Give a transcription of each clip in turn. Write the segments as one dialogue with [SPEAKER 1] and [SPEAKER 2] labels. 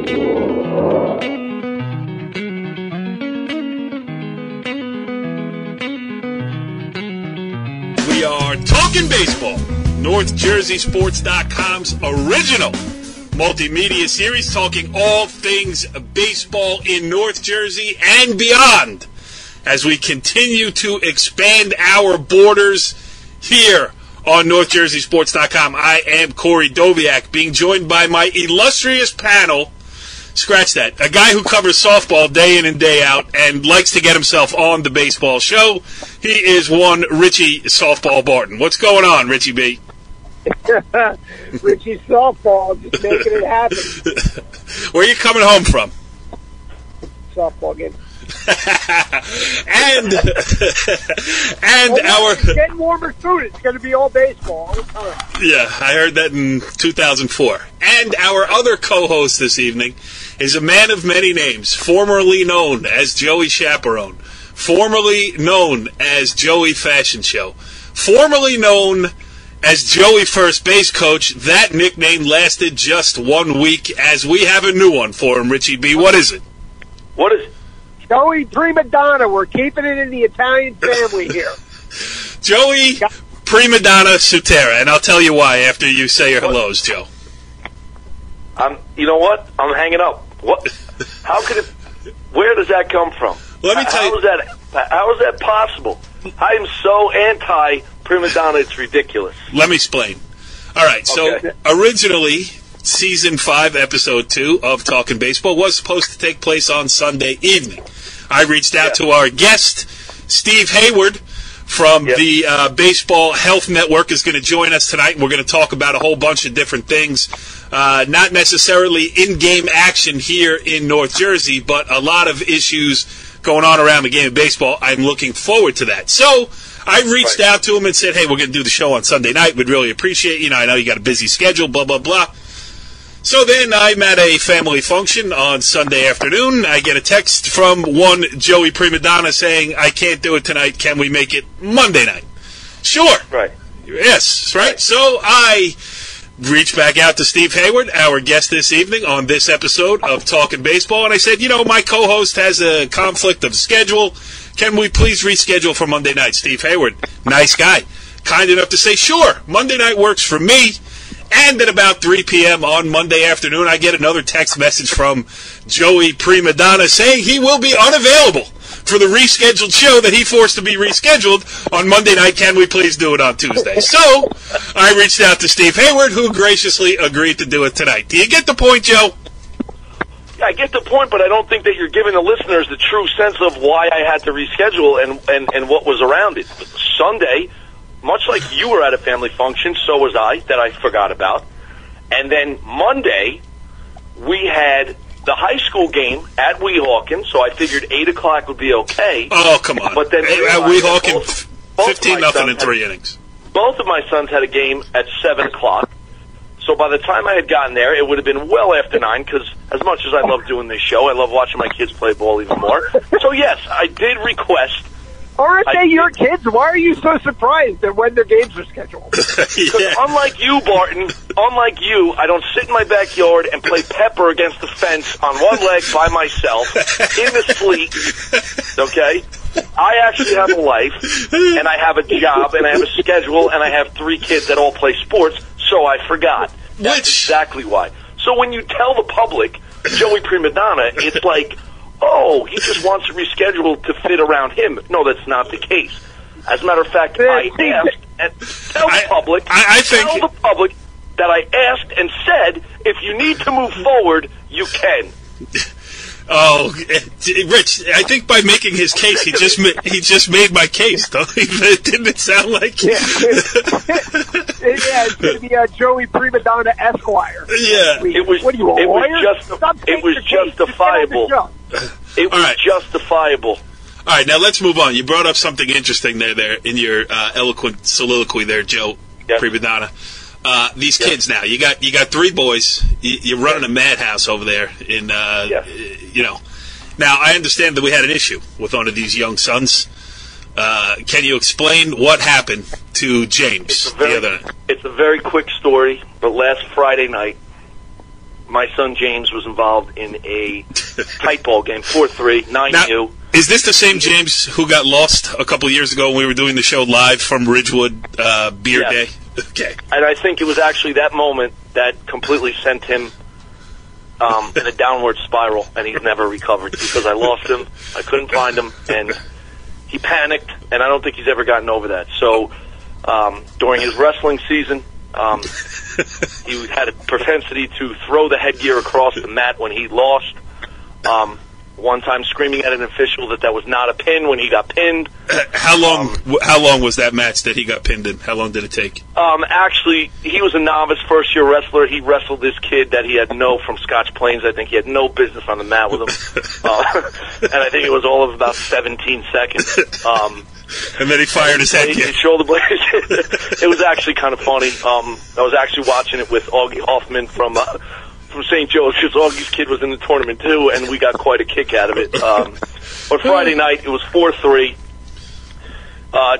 [SPEAKER 1] We are Talkin Baseball, NorthJerseySports.com's original multimedia series, talking all things baseball in North Jersey and beyond as we continue to expand our borders here on NorthJerseySports.com. I am Corey Doviak, being joined by my illustrious panel. Scratch that. A guy who covers softball day in and day out and likes to get himself on the baseball show. He is one Richie Softball Barton. What's going on, Richie B?
[SPEAKER 2] Richie Softball, just making it happen.
[SPEAKER 1] Where are you coming home from?
[SPEAKER 2] Softball game.
[SPEAKER 1] and
[SPEAKER 2] it's getting warmer soon. It's going to be all baseball all the time.
[SPEAKER 1] Yeah, I heard that in 2004. And our other co-host this evening is a man of many names, formerly known as Joey Chaperone, formerly known as Joey Fashion Show, formerly known as Joey First Base Coach. That nickname lasted just 1 week, as we have a new one for him, Richie B. What is it?
[SPEAKER 3] What is it?
[SPEAKER 2] Joey Prima Donna. We're keeping it in the Italian family here.
[SPEAKER 1] Joey Prima Donna Sutera, and I'll tell you why after you say your hellos, Joe.
[SPEAKER 3] You know what? I'm hanging up. What? How could it? Where does that come from?
[SPEAKER 1] Let me tell you.
[SPEAKER 3] How is that possible? I am so anti Prima Donna. It's ridiculous.
[SPEAKER 1] Let me explain. All right. So originally, Season 5, Episode 2 of Talkin Baseball was supposed to take place on Sunday evening. I reached out to our guest, Steve Hayward, from the Baseball Health Network, is going to join us tonight. We're going to talk about a whole bunch of different things, not necessarily in-game action here in North Jersey, but a lot of issues going on around the game of baseball. I'm looking forward to that. So I reached out to him and said, hey, we're going to do the show on Sunday night. We'd really appreciate it. I know you got a busy schedule, blah, blah, blah. So then I'm at a family function on Sunday afternoon. I get a text from one Joey Prima Donna saying, I can't do it tonight. Can we make it Monday night? Sure.
[SPEAKER 3] Right.
[SPEAKER 1] Yes, right. So I reached back out to Steve Hayward, our guest this evening on this episode of Talkin Baseball, and I said, my co-host has a conflict of schedule. Can we please reschedule for Monday night? Steve Hayward, nice guy, kind enough to say, sure, Monday night works for me. And at about 3 p.m. on Monday afternoon, I get another text message from Joey Prima Donna saying he will be unavailable for the rescheduled show that he forced to be rescheduled on Monday night. Can we please do it on Tuesday? So I reached out to Steve Hayward, who graciously agreed to do it tonight. Do you get the point, Joe?
[SPEAKER 3] Yeah, I get the point, but I don't think that you're giving the listeners the true sense of why I had to reschedule and what was around it. Sunday, much like you were at a family function, so was I, that I forgot about. And then Monday, we had the high school game at Weehawken, so I figured 8 o'clock would be okay.
[SPEAKER 1] Oh, come on.
[SPEAKER 3] But then
[SPEAKER 1] at Weehawken, 15-0 in 3 innings.
[SPEAKER 3] Both of my sons had a game at 7 o'clock. So by the time I had gotten there, it would have been well after 9, because as much as I love doing this show, I love watching my kids play ball even more. So yes, I did request.
[SPEAKER 2] Aren't they your kids? Why are you so surprised at when their games are scheduled?
[SPEAKER 3] Because unlike you, Barton, I don't sit in my backyard and play pepper against the fence on one leg by myself in the sleet, okay? I actually have a life, and I have a job, and I have a schedule, and I have 3 kids that all play sports, so I forgot. That's exactly why. So when you tell the public, Joey Prima Donna, it's like, oh, he just wants to reschedule to fit around him. No, that's not the case. As a matter of fact, I asked and tell the public that I asked and said, if you need to move forward, you can.
[SPEAKER 1] Oh, Rich, I think by making his case, he just made my case, though. Didn't it sound like?
[SPEAKER 2] Yeah, it's going to be Joey Prima Donna Esquire.
[SPEAKER 1] Yeah.
[SPEAKER 3] It was justifiable. It was justifiable.
[SPEAKER 1] All right, now let's move on. You brought up something interesting there in your eloquent soliloquy there, Joe Prima Donna. These kids now, you got 3 boys. You're running a madhouse over there in, Now, I understand that we had an issue with one of these young sons. Can you explain what happened to James the other night?
[SPEAKER 3] It's a very quick story, but last Friday night, my son James was involved in a tight ball game, 4-3, 9U.
[SPEAKER 1] Is this the same James who got lost a couple of years ago when we were doing the show live from Ridgewood Beer Day? Okay.
[SPEAKER 3] And I think it was actually that moment that completely sent him in a downward spiral, and he's never recovered because I lost him. I couldn't find him, and he panicked, and I don't think he's ever gotten over that. So during his wrestling season, he had a propensity to throw the headgear across the mat when he lost. One time screaming at an official that was not a pin when he got pinned.
[SPEAKER 1] How long was that match that he got pinned in? How long did it take?
[SPEAKER 3] Actually, he was a novice first-year wrestler. He wrestled this kid that he had from Scotch Plains. I think he had no business on the mat with him. And I think it was all of about 17 seconds.
[SPEAKER 1] And then he fired his head.
[SPEAKER 3] His shoulder blades. It was actually kind of funny. I was actually watching it with Augie Hoffman from St. Joe's, because Augie's kid was in the tournament too, and we got quite a kick out of it. On Friday night, it was 4-3.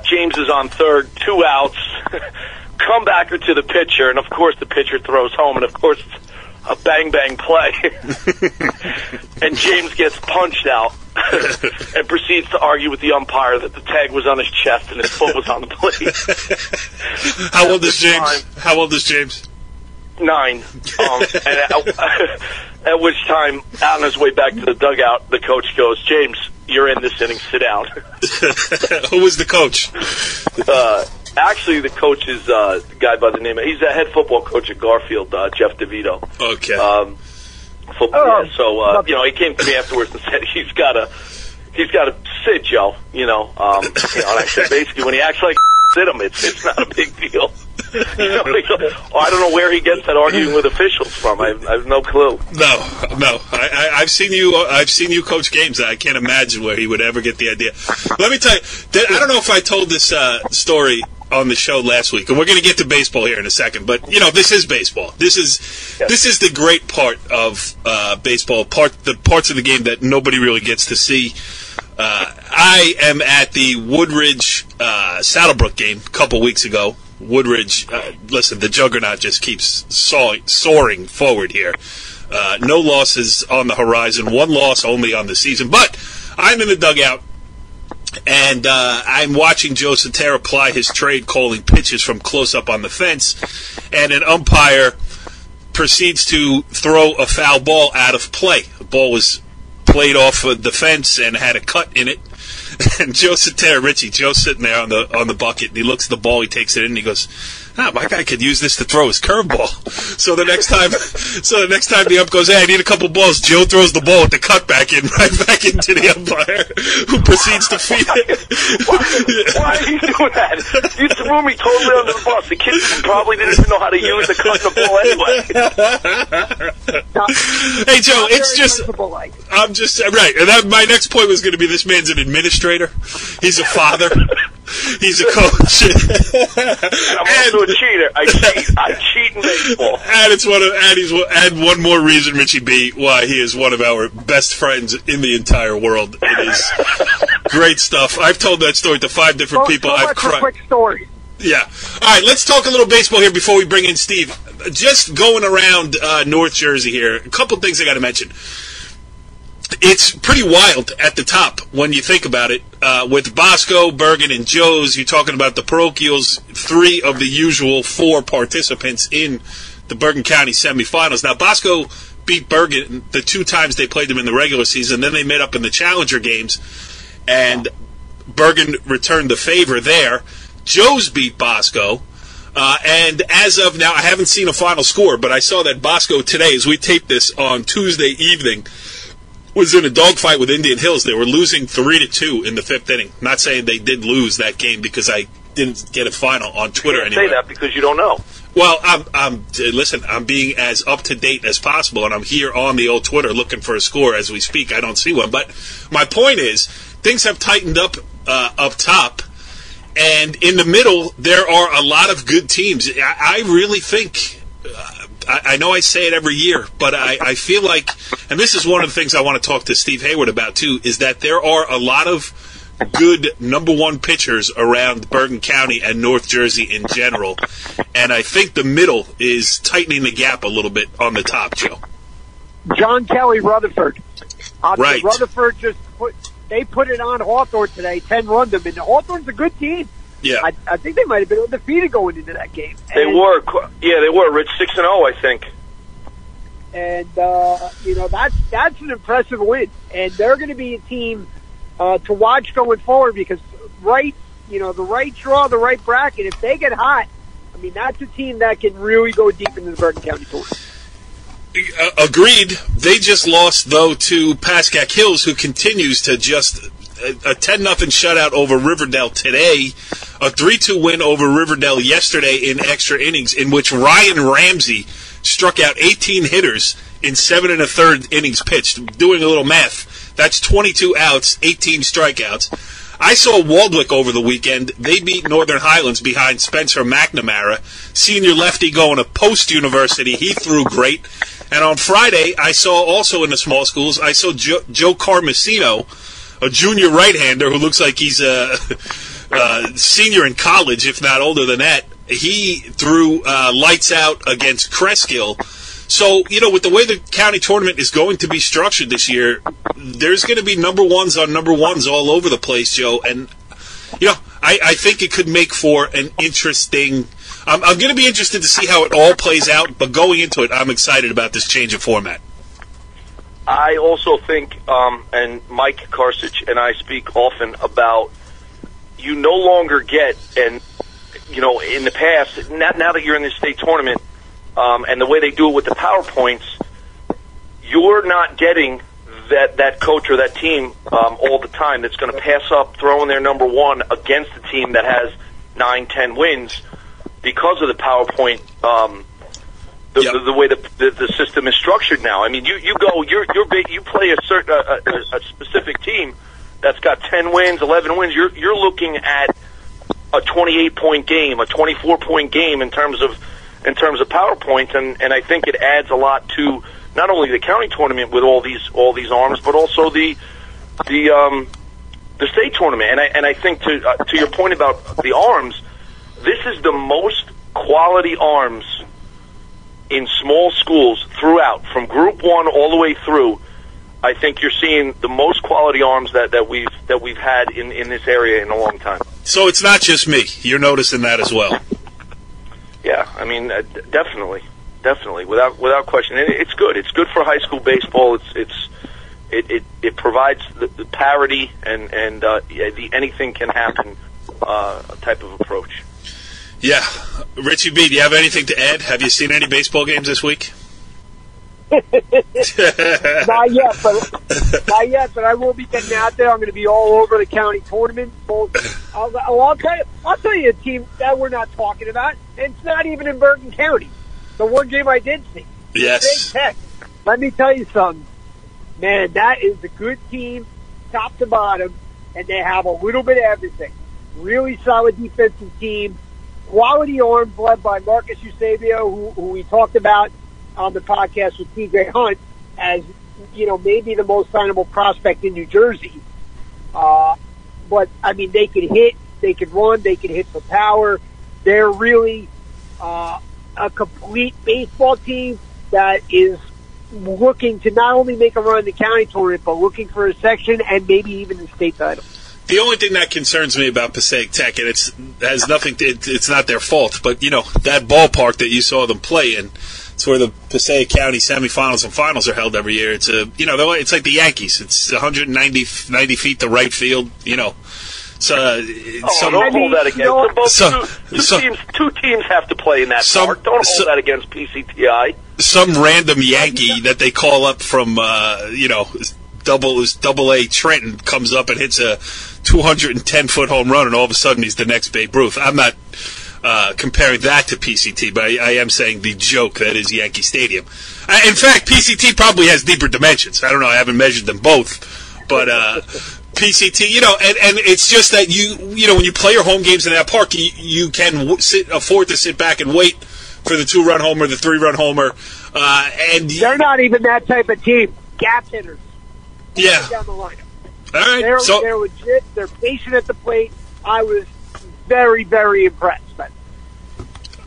[SPEAKER 3] James is on third, 2 outs. Comebacker to the pitcher, and of course the pitcher throws home, and of course it's a bang-bang play. And James gets punched out and proceeds to argue with the umpire that the tag was on his chest and his foot was on the plate.
[SPEAKER 1] How old is James?
[SPEAKER 3] 9. At which time, on his way back to the dugout, the coach goes, "James, you're in this inning. Sit down."
[SPEAKER 1] Who was the coach?
[SPEAKER 3] Actually, the coach is a guy by the name of, he's a head football coach at Garfield, Jeff DeVito.
[SPEAKER 1] Okay.
[SPEAKER 3] Football. Yeah, so he came to me afterwards and said he's got to sit, Joe. And I said basically when he acts like sit him, it's not a big deal. I don't know where he gets that arguing with officials from. I have no clue.
[SPEAKER 1] No. I've seen you coach games. I can't imagine where he would ever get the idea. Let me tell you, I don't know if I told this story on the show last week, and we're going to get to baseball here in a second. But this is baseball. This is the great part of baseball. The parts of the game that nobody really gets to see. I am at the Woodridge Saddlebrook game a couple weeks ago. Woodridge, listen, the juggernaut just keeps soaring forward here. No losses on the horizon, 1 loss only on the season. But I'm in the dugout, and I'm watching Joe Sutera ply his trade, calling pitches from close up on the fence, and an umpire proceeds to throw a foul ball out of play. The ball was played off of the fence and had a cut in it. And Joe's sitting there on the bucket, and he looks at the ball, he takes it in, and he goes, my guy could use this to throw his curveball. So the next time the ump goes, hey, I need a couple balls, Joe throws the ball with the cutback right back into the umpire, who proceeds to feed it.
[SPEAKER 3] Why are you doing that? You threw me totally under the bus. The kid probably didn't even know how to use the cut the ball anyway.
[SPEAKER 1] Hey, Joe, it's just, I'm just, right, and my next point was going to be this man's an administrator. He's a father. He's a coach.
[SPEAKER 3] I'm also a cheater. I cheat in baseball.
[SPEAKER 1] And one more reason, Richie B, why he is one of our best friends in the entire world. It is great stuff. I've told that story to 5 different people. I've cried.
[SPEAKER 2] Quick story.
[SPEAKER 1] Yeah. All right, let's talk a little baseball here before we bring in Steve. Just going around North Jersey here, a couple things I got to mention. It's pretty wild at the top when you think about it. With Bosco, Bergen, and Joe's, you're talking about the parochials, 3 of the usual 4 participants in the Bergen County semifinals. Now, Bosco beat Bergen the 2 times they played them in the regular season. Then they met up in the Challenger games, and Bergen returned the favor there. Joe's beat Bosco. And as of now, I haven't seen a final score, but I saw that Bosco today, as we taped this on Tuesday evening, was in a dogfight with Indian Hills. They were losing 3-2 in the 5th inning. Not saying they did lose that game because I didn't get a final on Twitter anyway.
[SPEAKER 3] Say that because you don't know.
[SPEAKER 1] Well, I'm being as up to date as possible, and I'm here on the old Twitter looking for a score as we speak. I don't see one, but my point is things have tightened up top, and in the middle there are a lot of good teams. I really think. I know I say it every year, but I feel like, and this is one of the things I want to talk to Steve Hayward about too, is that there are a lot of good number 1 pitchers around Bergen County and North Jersey in general, and I think the middle is tightening the gap a little bit on the top, Joe.
[SPEAKER 2] John Kelly, Rutherford.
[SPEAKER 1] Right.
[SPEAKER 2] Rutherford they put it on Hawthorne today, 10-run them, and Hawthorne's a good team.
[SPEAKER 1] Yeah.
[SPEAKER 2] I think they might have been undefeated going into that game.
[SPEAKER 3] They were, Rich, 6-0, I think.
[SPEAKER 2] And, that's an impressive win. And they're going to be a team to watch going forward because the right draw, the right bracket, if they get hot, I mean, that's a team that can really go deep into the Bergen County tournament.
[SPEAKER 1] Agreed. They just lost, though, to Pascack Hills, who continues to just a 10-0 shutout over Riverdale today, a 3-2 win over Riverdale yesterday in extra innings, in which Ryan Ramsey struck out 18 hitters in 7 1/3 innings pitched. Doing a little math, that's 22 outs, 18 strikeouts. I saw Waldwick over the weekend. They beat Northern Highlands behind Spencer McNamara, senior lefty going to Post University. He threw great. And on Friday, I saw also in the small schools, I saw Joe Carmesino, a junior right-hander who looks like he's a senior in college, if not older than that. He threw lights out against Cresskill. So, with the way the county tournament is going to be structured this year, there's going to be number ones on number ones all over the place, Joe. And, I think it could make for an interesting... I'm going to be interested to see how it all plays out, but going into it, I'm excited about this change of format.
[SPEAKER 3] I also think, and Mike Karsich and I speak often about, you no longer get, and, in the past, now that you're in the state tournament, and the way they do it with the PowerPoints, you're not getting that coach or that team all the time that's going to pass up throwing their number one against a team that has 9-10 wins because of the PowerPoint, the way the system is structured now. I mean, you play a specific team that's got 10 wins, 11 wins. You're looking at a 28-point game, a 24-point game in terms of PowerPoints, and I think it adds a lot to not only the county tournament with all these arms, but also the state tournament. And I think to your point about the arms, this is the most quality arms in small schools throughout, from Group 1 all the way through. I think you're seeing the most quality arms that we've had in this area in a long time.
[SPEAKER 1] So it's not just me. You're noticing that as well.
[SPEAKER 3] Yeah, I mean, definitely, without question. And it's good. It's good for high school baseball. It provides the parity and the anything can happen type of approach.
[SPEAKER 1] Yeah, Richie B, do you have anything to add? Have you seen any baseball games this week?
[SPEAKER 2] Not yet, but I will be getting out there. I'm going to be all over the county tournament. I'll tell you a team that we're not talking about. It's not even in Bergen County. The one game I did see.
[SPEAKER 1] Yes.
[SPEAKER 2] Big Tech. Let me tell you something. Man, that is a good team, top to bottom, and they have a little bit of everything. Really solid defensive team. Quality arms led by Marcus Eusebio, who we talked about on the podcast with TJ Hunt as, maybe the most signable prospect in New Jersey. But, I mean, they could hit, they could run, they could hit for power. They're really a complete baseball team that is looking to not only make a run in the county tournament, but looking for a section and maybe even the state title.
[SPEAKER 1] The only thing that concerns me about Passaic Tech, and has nothing it's not their fault, but, that ballpark that you saw them play in, it's where the Passaic County semifinals and finals are held every year. It's it's like the Yankees. It's 90 feet to right field, So,
[SPEAKER 3] don't hold that against two teams have to play in that park. Don't hold that against PCTI.
[SPEAKER 1] Some random Yankee that they call up from, Double A Trenton comes up and hits a 210-foot home run, and all of a sudden he's the next Babe Ruth. I'm not comparing that to PCT, but I am saying the joke that is Yankee Stadium. In fact, PCT probably has deeper dimensions. I don't know. I haven't measured them both, but PCT, and it's just that when you play your home games in that park, you can afford to sit back and wait for the 2-run homer, the 3-run homer, and
[SPEAKER 2] they're not even that type of team. Gap hitters.
[SPEAKER 1] Yeah.
[SPEAKER 2] Down the lineup.
[SPEAKER 1] All right.
[SPEAKER 2] They're legit. They're patient at the plate. I was very, very impressed. But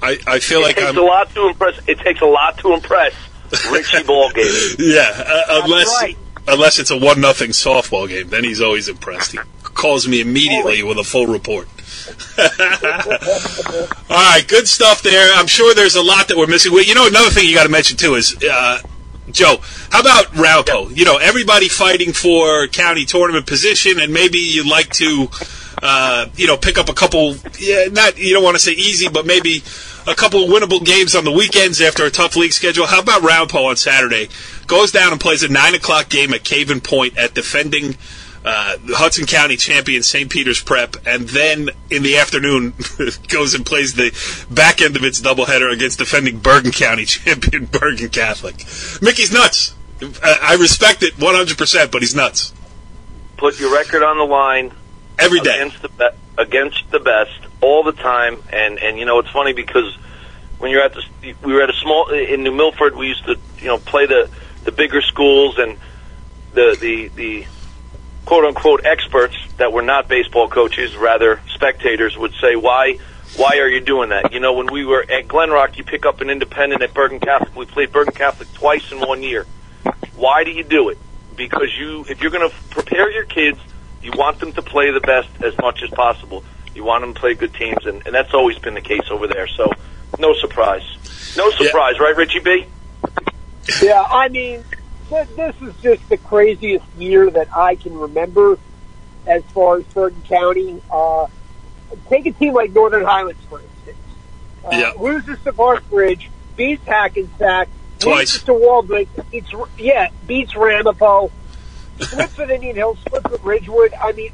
[SPEAKER 1] I feel like
[SPEAKER 3] it takes a lot to impress Richie ball game.
[SPEAKER 1] Yeah, unless it's a 1-0 softball game, then he's always impressed. He calls me immediately with a full report. All right, good stuff there. I'm sure there's a lot that we're missing. You know, another thing you got to mention too is Joe. How about Raupo? You know, everybody fighting for county tournament position, and maybe you'd like to, pick up a couple. Yeah, not you don't want to say easy, but maybe a couple of winnable games on the weekends after a tough league schedule. How about Raupo on Saturday? Goes down and plays a 9:00 game at Caven Point at defending Hudson County champion St. Peter's Prep, and then in the afternoon goes and plays the back end of its doubleheader against defending Bergen County champion Bergen Catholic. Mickey's nuts. I respect it 100%, but he's nuts.
[SPEAKER 3] Put your record on the line
[SPEAKER 1] every day
[SPEAKER 3] against the best all the time, and you know it's funny because when you're we were at a small in New Milford, we used to play the bigger schools, and the quote-unquote experts that were not baseball coaches, rather spectators, would say, why are you doing that? You know, when we were at Glen Rock, you pick up an independent at Bergen Catholic. We played Bergen Catholic twice in 1 year. Why do you do it? Because if you're going to prepare your kids, you want them to play the best as much as possible. You want them to play good teams, and that's always been the case over there. So, no surprise. No surprise, right, Richie B?
[SPEAKER 2] Yeah, I mean, this is just the craziest year that I can remember as far as Bergen County. Take a team like Northern Highlands, for instance. Loses to Park Ridge, beats Hackensack,
[SPEAKER 1] twice.
[SPEAKER 2] Loses to Waldwick, beats Ramapo, splits with Indian Hill, splits with Ridgewood. I mean,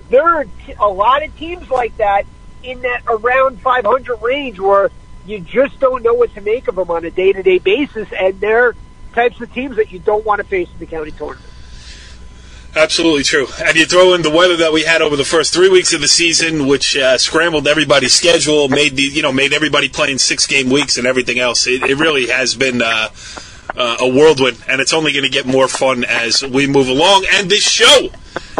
[SPEAKER 2] there are a lot of teams like that in that around 500 range where you just don't know what to make of them on a day-to-day basis, and they're types of teams that you don't want to face in the county tournament.
[SPEAKER 1] Absolutely true. And you throw in the weather that we had over the first 3 weeks of the season, which scrambled everybody's schedule, made everybody playing 6-game weeks and everything else. It really has been a whirlwind, and it's only going to get more fun as we move along. And this show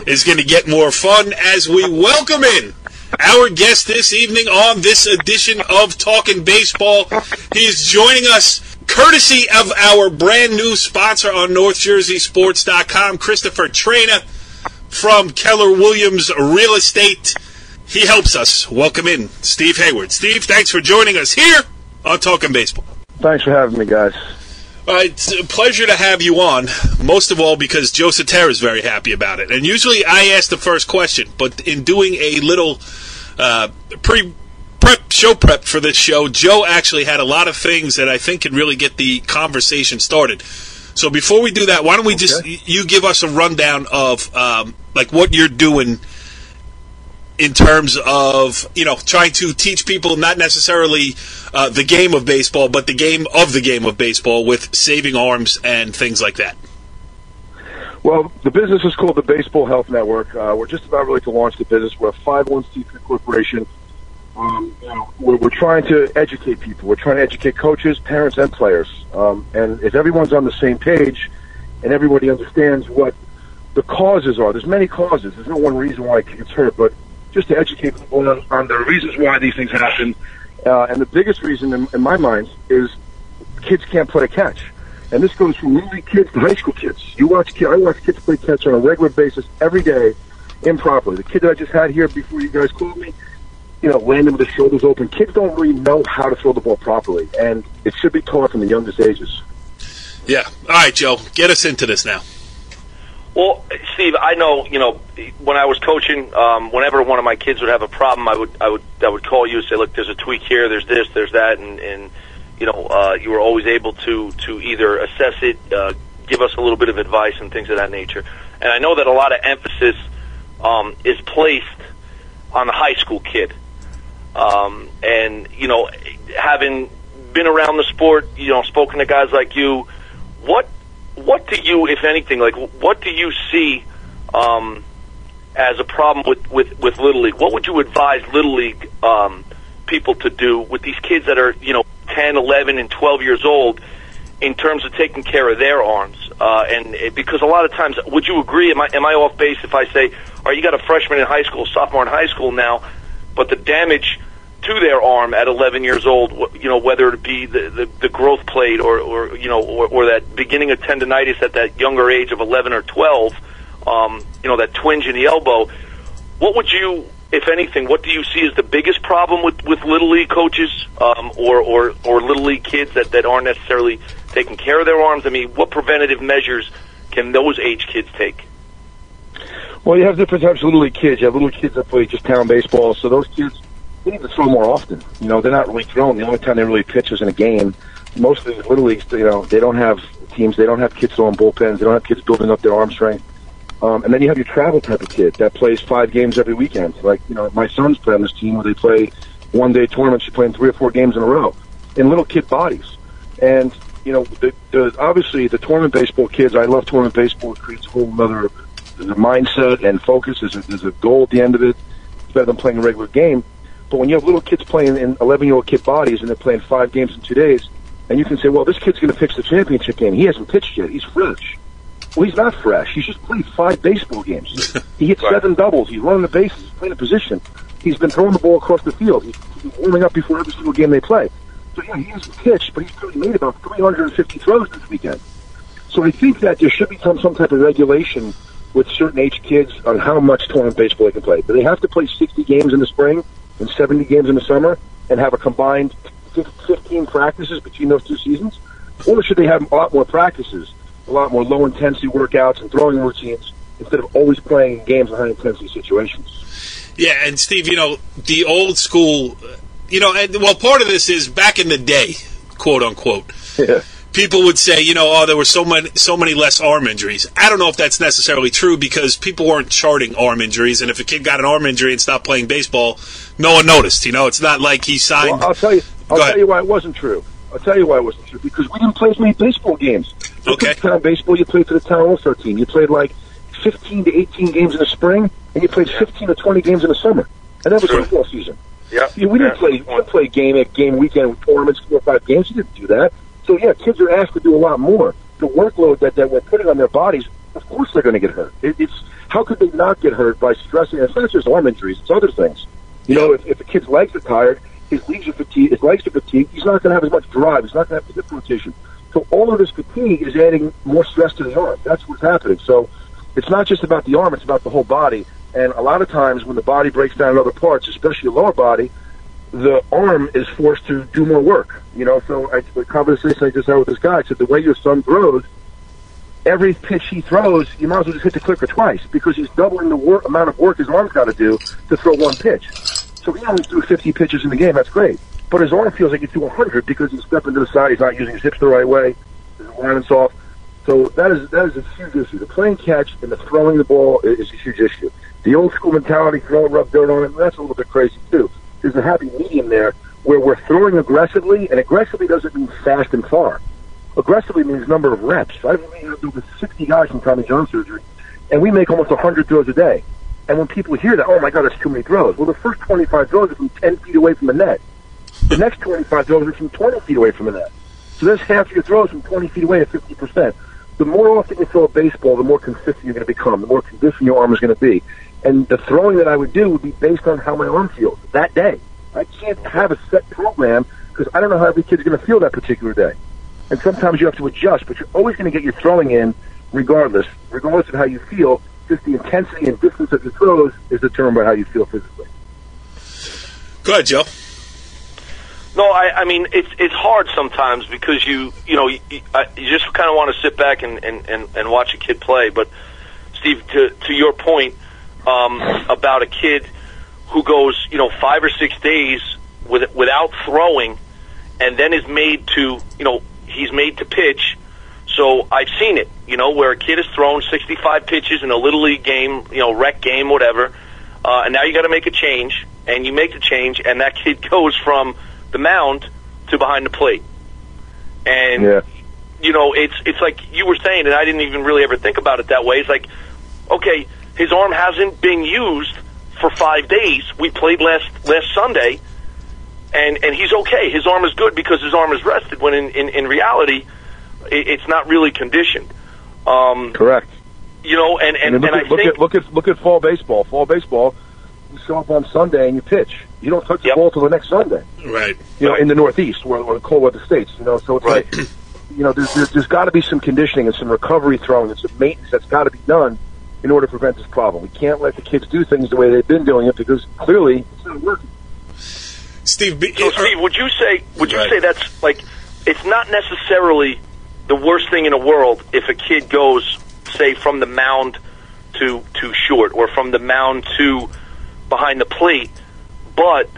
[SPEAKER 1] is going to get more fun as we welcome in our guest this evening on this edition of Talkin Baseball. He is joining us courtesy of our brand new sponsor on NorthJerseySports.com, Christopher Traina from Keller Williams Real Estate. He helps us welcome in Steve Hayward. Steve, thanks for joining us here on Talkin Baseball.
[SPEAKER 4] Thanks for having me, guys.
[SPEAKER 1] It's a pleasure to have you on, most of all because Joe Sutera is very happy about it. And usually I ask the first question, but in doing a little show prep for this show, Joe actually had a lot of things that I think can really get the conversation started. So before we do that, why don't we you give us a rundown of what you're doing in terms of trying to teach people not necessarily the game of baseball, but the game of baseball with saving arms and things like that.
[SPEAKER 4] Well, the business is called the Baseball Health Network. We're just about ready to launch the business. We're a 501c3 corporation. We're trying to educate people. We're trying to educate coaches, parents, and players. And if everyone's on the same page and everybody understands what the causes are, there's many causes. There's no one reason why it gets hurt, but just to educate people on the reasons why these things happen. And the biggest reason in my mind is kids can't play catch. And this goes from little league kids to high school kids. I watch kids play catch on a regular basis every day improperly. The kid that I just had here before you guys called me, landing with the shoulders open. Kids don't really know how to throw the ball properly, and it should be taught from the youngest ages.
[SPEAKER 1] Yeah. All right, Joe, get us into this now.
[SPEAKER 3] Well, Steve, I know, when I was coaching, whenever one of my kids would have a problem, I would call you and say, look, there's a tweak here, there's this, there's that, and you were always able to either assess it, give us a little bit of advice and things of that nature. And I know that a lot of emphasis is placed on the high school kid. And, having been around the sport, spoken to guys like you, what do you, if anything, what do you see as a problem with Little League? What would you advise Little League people to do with these kids that are, 10, 11, and 12 years old in terms of taking care of their arms? Because a lot of times, would you agree, am I off base if I say, all right, you got a freshman in high school, sophomore in high school now, but the damage to their arm at 11 years old, whether it be the growth plate or that beginning of tendonitis at that younger age of 11 or 12, that twinge in the elbow. What would you, if anything, what do you see as the biggest problem with Little League coaches or Little League kids that aren't necessarily taking care of their arms? I mean, what preventative measures can those age kids take?
[SPEAKER 4] Well, you have different types of Little League kids. You have little kids that play just town baseball, so those kids, they need to throw more often. They're not really throwing. The only time they really pitch is in a game. Most of the Little Leagues, they don't have teams. They don't have kids throwing bullpens. They don't have kids building up their arm strength. And then you have your travel type of kid that plays 5 games every weekend. Like, my sons play on this team where they play one-day tournaments. You're playing 3 or 4 games in a row in little kid bodies. And, obviously the tournament baseball kids, I love tournament baseball. It creates a whole other mindset and focus. There's a goal at the end of it. It's better than playing a regular game. But when you have little kids playing in 11-year-old kid bodies and they're playing 5 games in 2 days, and you can say, well, this kid's going to pitch the championship game. He hasn't pitched yet. He's fresh. Well, he's not fresh. He's just played 5 baseball games. He hit 7 doubles. He's running the bases. He's playing a position. He's been throwing the ball across the field. He's warming up before every single game they play. So, yeah, he hasn't pitched, but he's probably made about 350 throws this weekend. So I think that there should be some type of regulation with certain age kids on how much tournament baseball they can play. Do they have to play 60 games in the spring and 70 games in the summer and have a combined 15 practices between those 2 seasons? Or should they have a lot more practices, a lot more low-intensity workouts and throwing routines instead of always playing games in high-intensity situations?
[SPEAKER 1] Yeah, and Steve, the old school, part of this is back in the day, quote-unquote.
[SPEAKER 4] Yeah.
[SPEAKER 1] People would say, there were so many less arm injuries. I don't know if that's necessarily true because people weren't charting arm injuries, and if a kid got an arm injury and stopped playing baseball, no one noticed. It's not like he signed.
[SPEAKER 4] Well, I'll tell you why it wasn't true. Because we didn't play as many baseball games.
[SPEAKER 1] Okay.
[SPEAKER 4] Town baseball, you played for the town All-Star team. You played like 15 to 18 games in the spring, and you played 15 to 20 games in the summer, and that was football season.
[SPEAKER 3] Yeah.
[SPEAKER 4] We didn't play game weekend with tournaments, 4 or 5 games. You didn't do that. So, yeah, kids are asked to do a lot more. The workload that we're putting on their bodies, of course they're going to get hurt. How could they not get hurt by stressing? It's not just arm injuries. It's other things. If a kid's legs are tired, his legs are fatigued, he's not going to have as much drive. He's not going to have the hip rotation. So all of this fatigue is adding more stress to the arm. That's what's happening. So it's not just about the arm. It's about the whole body. And a lot of times when the body breaks down in other parts, especially the lower body, the arm is forced to do more work. So the conversation I just had with this guy, I said, the way your son throws, every pitch he throws, you might as well just hit the clicker twice because he's doubling the amount of work his arm's got to do to throw 1 pitch. So he only threw 50 pitches in the game. That's great. But his arm feels like he threw 100 because he's stepping to the side. He's not using his hips the right way. His alignment's off. So that is a huge issue. The playing catch and the throwing the ball is a huge issue. The old school mentality, throw it, rub dirt on it, that's a little bit crazy too. There's a happy medium there where we're throwing aggressively, and aggressively doesn't mean fast and far. Aggressively means number of reps. I've had over 60 guys from Tommy John surgery, and we make almost 100 throws a day. And when people hear that, oh my God, that's too many throws. Well, the first 25 throws are from 10 feet away from the net. The next 25 throws are from 20 feet away from the net. So there's half of your throws from 20 feet away at 50%. The more often you throw a baseball, the more consistent you're going to become, the more conditioned your arm is going to be. And the throwing that I would do would be based on how my arm feels that day. I can't have a set program because I don't know how every kid's going to feel that particular day. And sometimes you have to adjust, but you're always going to get your throwing in regardless of how you feel. Just the intensity and distance of your throws is determined by how you feel physically.
[SPEAKER 1] Go ahead, Joe.
[SPEAKER 3] No, I mean it's hard sometimes because you just kind of want to sit back and watch a kid play. But Steve, to your point about a kid who goes 5 or 6 days without throwing, and then is made to he's made to pitch. So I've seen it, where a kid has thrown 65 pitches in a little league game, rec game, whatever, and now you got to make a change, and you make the change, and that kid goes from the mound to behind the plate, and it's like you were saying, and I didn't even really ever think about it that way. It's like, okay, his arm hasn't been used for 5 days. We played last Sunday, and he's okay. His arm is good because his arm is rested. When in reality, it's not really conditioned.
[SPEAKER 4] Correct.
[SPEAKER 3] And I think
[SPEAKER 4] look at fall baseball. Fall baseball, you show up on Sunday and you pitch. You don't touch the ball till the next Sunday.
[SPEAKER 1] Right.
[SPEAKER 4] You know, in the Northeast or the cold weather states. You know, so it's like, you know, there's got to be some conditioning and some recovery throwing and some maintenance that's got to be done in order to prevent this problem. We can't let the kids do things the way they've been doing it because clearly it's not working.
[SPEAKER 3] Steve, would you say that's like, it's not necessarily the worst thing in the world if a kid goes, say, from the mound to short or from the mound to behind the plate, but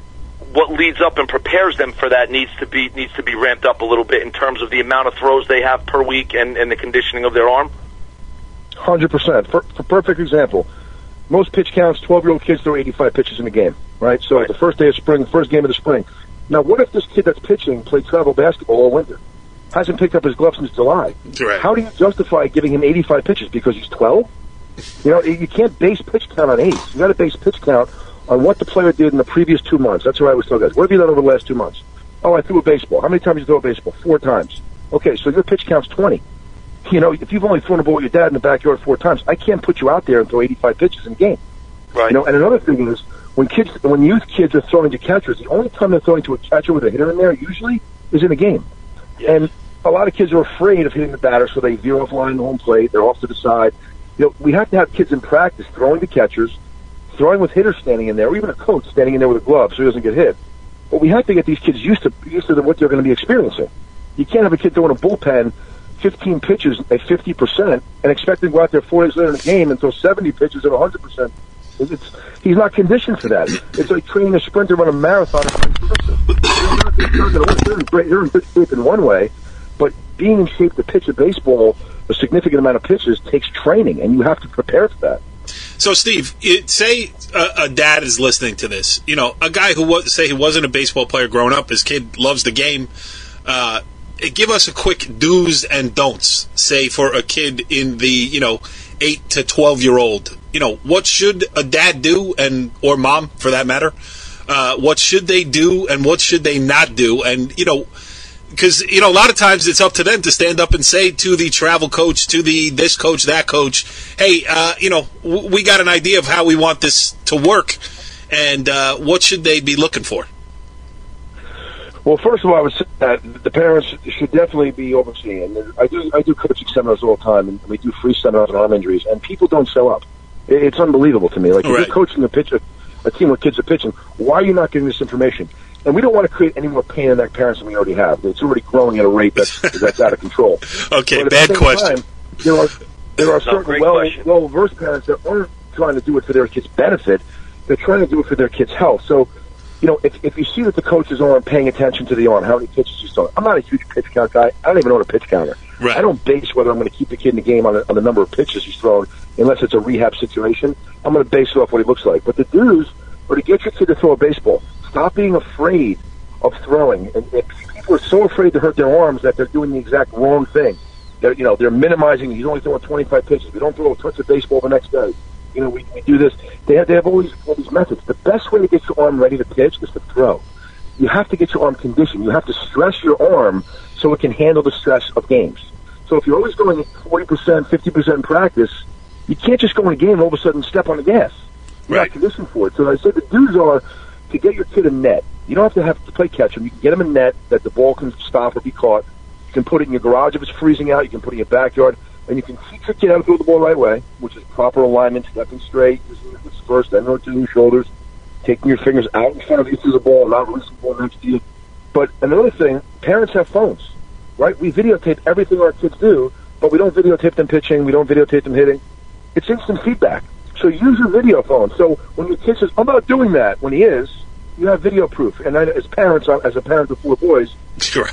[SPEAKER 3] what leads up and prepares them for that needs to be ramped up a little bit in terms of the amount of throws they have per week and the conditioning of their arm?
[SPEAKER 4] 100%. For perfect example, most pitch counts, 12-year-old kids throw 85 pitches in a game, right? So the first day of spring, the first game of the spring. Now, what if this kid that's pitching played travel basketball all winter? Hasn't picked up his glove since July.
[SPEAKER 1] Right.
[SPEAKER 4] How do you justify giving him 85 pitches because he's 12? You know, you can't base pitch count on age. You got to base pitch count on what the player did in the previous 2 months. That's what I always tell guys. What have you done over the last 2 months? Oh, I threw a baseball. How many times did you throw a baseball? 4 times. Okay, so your pitch count's 20. You know, if you've only thrown a ball with your dad in the backyard 4 times, I can't put you out there and throw 85 pitches in a game.
[SPEAKER 3] Right.
[SPEAKER 4] You know, and another thing is, when youth kids are throwing to catchers, the only time they're throwing to a catcher with a hitter in there usually is in a game. Yes. And a lot of kids are afraid of hitting the batter, so they veer off line the home plate. They're off to the side. You know, we have to have kids in practice throwing to catchers, throwing with hitters standing in there, or even a coach standing in there with a glove so he doesn't get hit. But we have to get these kids used to what they're going to be experiencing. You can't have a kid throwing a bullpen 15 pitches at 50% and expect him to go out there 4 days later in the game and throw 70 pitches at 100%. He's not conditioned for that. It's like training a sprinter run a marathon. They're in good shape in one way, but being in shape to pitch a baseball, a significant amount of pitches, takes training, and you have to prepare for that.
[SPEAKER 1] So, Steve, say a dad is listening to this. You know, a guy who wasn't a baseball player growing up, his kid loves the game. Give us a quick do's and don'ts, say, for a kid in the, 8 to 12-year-old. What should a dad do, or mom, for that matter? What should they do, and what should they not do? And, because, a lot of times it's up to them to stand up and say to the travel coach, to this coach, that coach, hey, we got an idea of how we want this to work, and what should they be looking for?
[SPEAKER 4] Well, first of all, I would say that the parents should definitely be overseeing. And I do coaching seminars all the time, and we do free seminars on arm injuries, and people don't show up. It's unbelievable to me. Like, if you're coaching a team where kids are pitching, why are you not giving this information? And we don't want to create any more pain in the neck parents than we already have. It's already growing at a rate that's out of control.
[SPEAKER 1] Okay, bad question.
[SPEAKER 4] Time, there are certain well-versed parents that aren't trying to do it for their kids' benefit. They're trying to do it for their kids' health. So, if you see that the coaches aren't paying attention to the arm, how many pitches he's throwing. I'm not a huge pitch count guy. I don't even own a pitch counter.
[SPEAKER 1] Right.
[SPEAKER 4] I don't base whether I'm going to keep the kid in the game on the number of pitches he's thrown, unless it's a rehab situation. I'm going to base it off what he looks like. But the do's are to get your kid to throw a baseball. Stop being afraid of throwing. And people are so afraid to hurt their arms that they're doing the exact wrong thing. They're minimizing. He's only throwing 25 pitches. We don't throw a touch of baseball the next day. We do this. They have all these methods. The best way to get your arm ready to pitch is to throw. You have to get your arm conditioned. You have to stress your arm so it can handle the stress of games. So if you're always going 40%, 50% in practice, you can't just go in a game and all of a sudden step on the gas. You're not conditioned for it. So I said the do's are to get your kid a net. You don't have to play catch him. You can get him a net that the ball can stop or be caught. You can put it in your garage if it's freezing out. You can put it in your backyard. And you can teach your kid how to throw the ball the right way, which is proper alignment, stepping straight, using your hips first, then rotating your shoulders, taking your fingers out in front of you through the ball, not releasing the ball next to you. But another thing, parents have phones, right? We videotape everything our kids do, but we don't videotape them pitching. We don't videotape them hitting. It's instant feedback. So use your video phone. So when your kid says, I'm not doing that, when he is, you have video proof. And as parents, as a parent of 4 boys,